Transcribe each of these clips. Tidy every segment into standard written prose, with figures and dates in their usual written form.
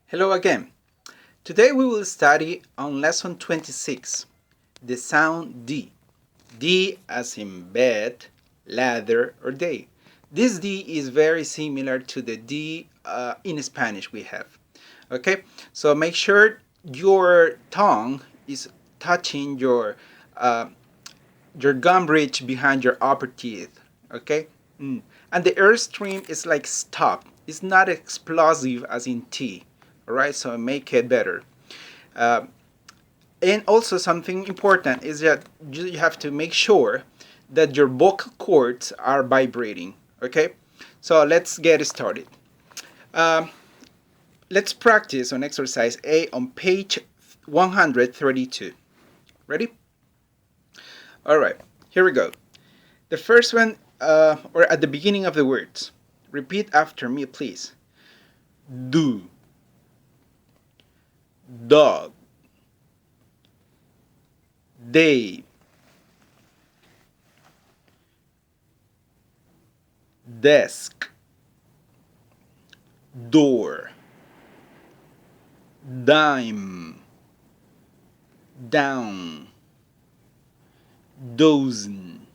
Hello again. Today we will study on lesson 26, the sound D. D as in bed, ladder, or day. This D is very similar to the D in Spanish we have. Okay, so make sure your tongue is touching your gum ridge behind your upper teeth. Okay, and the air stream is like stop. It's not explosive as in T. All right, so make it better. Uh, and also something important is that you have to make sure that your vocal cords are vibrating. Okay, so let's get started. Um, let's practice on exercise A on page 132. Ready? All right, here we go. The first one, or at the beginning of the words. Repeat after me, please. Do, dog, day, desk, door, dime, down, dozen,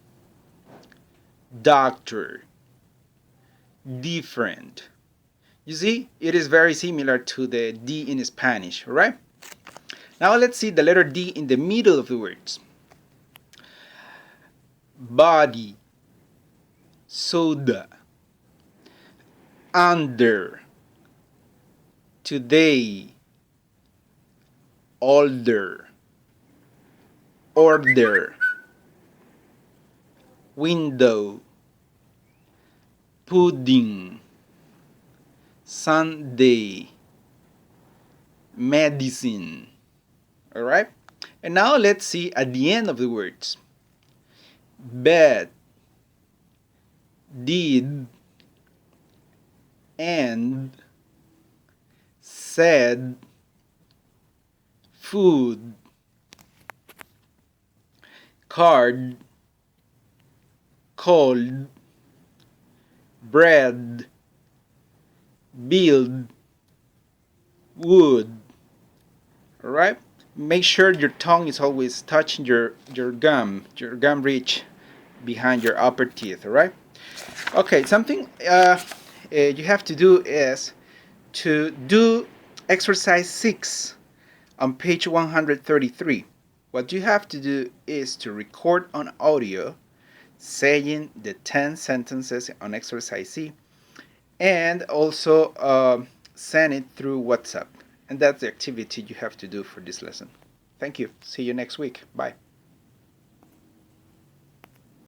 doctor, different. You see, it is very similar to the D in Spanish, right? Now let's see the letter D in the middle of the words. Body, soda, under, today, older, order, window, pudding, Sunday, medicine. All right? And now let's see at the end of the words. Bed, did, and, said, food, card, cold, bread, build, wood. All right? Make sure your tongue is always touching your gum ridge behind your upper teeth. All right? Okay, something you have to do is to do exercise 6 on page 133. What you have to do is to record on audio saying the 10 sentences on exercise C and also send it through WhatsApp. And that's the activity you have to do for this lesson. Thank you. See you next week. Bye.